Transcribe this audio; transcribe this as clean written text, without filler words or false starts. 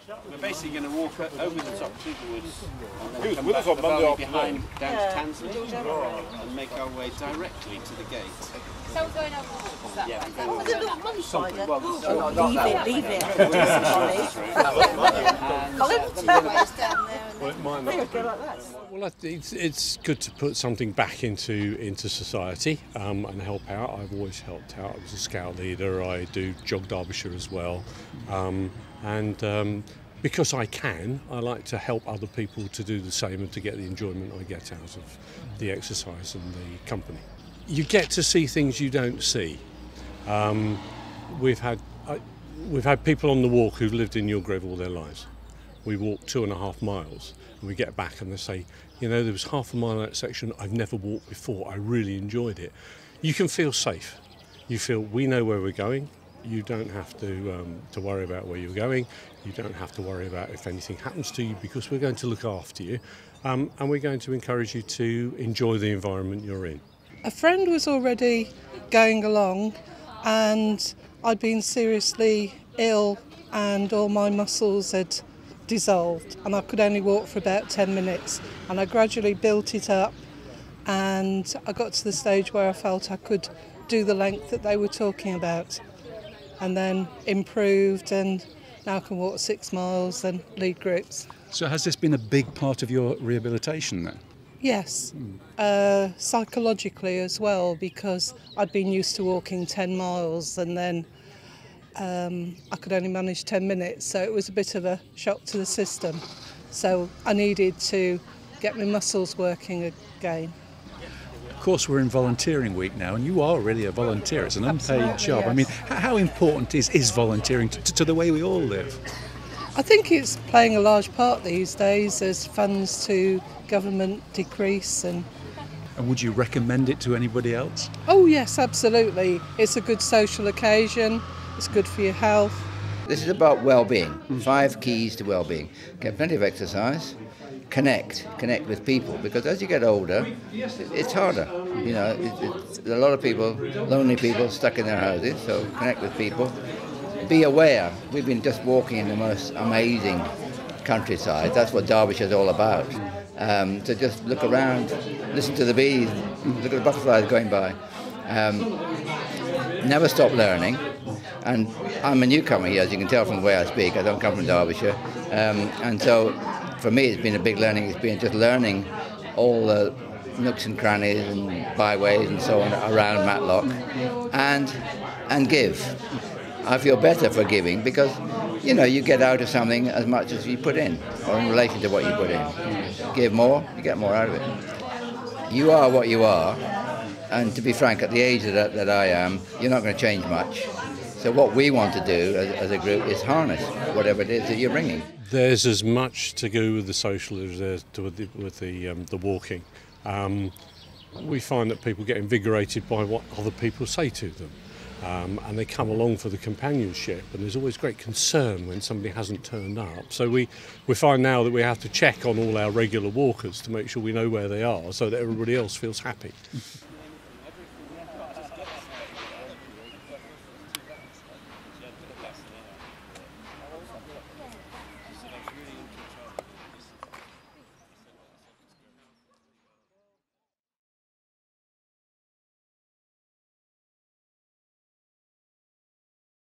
We're basically going to walk over the top to the woods and He then was come with back us on the Monday valley afternoon. behind down to Tansley and make our way directly to the gate. So we're going over the woods, that Yeah, way. we're going So over something- Leave it. Well, it might not. Well, it's good to put something back into society and help out. I've always helped out. I was a scout leader. I do jog Derbyshire as well, and because I can, I like to help other people to do the same and to get the enjoyment I get out of the exercise and the company. You get to see things you don't see. We've had people on the walk who've lived in Your Grove all their lives. We walk 2.5 miles and we get back and they say, you know, there was half a mile in that section I've never walked before. I really enjoyed it. You can feel safe. You feel we know where we're going. You don't have to worry about where you're going. You don't have to worry about if anything happens to you because we're going to look after you and we're going to encourage you to enjoy the environment you're in. A friend was already going along and I'd been seriously ill and all my muscles had dissolved and I could only walk for about 10 minutes, and I gradually built it up and I got to the stage where I felt I could do the length that they were talking about, and then improved, and now I can walk 6 miles and lead groups. So has this been a big part of your rehabilitation then? Yes, psychologically as well, because I'd been used to walking 10 miles and then I could only manage 10 minutes, so it was a bit of a shock to the system. So I needed to get my muscles working again. Of course, we're in volunteering week now, and you are really a volunteer. It's an unpaid Absolutely, job. yes. I mean, how important is volunteering to the way we all live? I think it's playing a large part these days as funds to government decrease. And would you recommend it to anybody else? oh yes, absolutely. It's a good social occasion. It's good for your health. This is about well-being. 5 keys to well-being. Get plenty of exercise. Connect with people, because as you get older, it's harder. You know, it's a lot of people, lonely people, stuck in their houses. So connect with people. Be aware. We've been just walking in the most amazing countryside. That's what Derbyshire's all about. So just look around, listen to the bees, look at the butterflies going by. Never stop learning. And I'm a newcomer here, as you can tell from the way I speak. I don't come from Derbyshire. And so for me it's been a big learning experience, just learning all the nooks and crannies and byways and so on around Matlock. And give. I feel better for giving because, you know, you get out of something as much as you put in, or in relation to what you put in. Give more, you get more out of it. You are what you are, and to be frank, at the age that I am, you're not going to change much. So what we want to do as a group is harness whatever it is that you're bringing. There's as much to do with the social as there is with the walking. We find that people get invigorated by what other people say to them. And they come along for the companionship, and there's always great concern when somebody hasn't turned up. So we find now that we have to check on all our regular walkers to make sure we know where they are so that everybody else feels happy.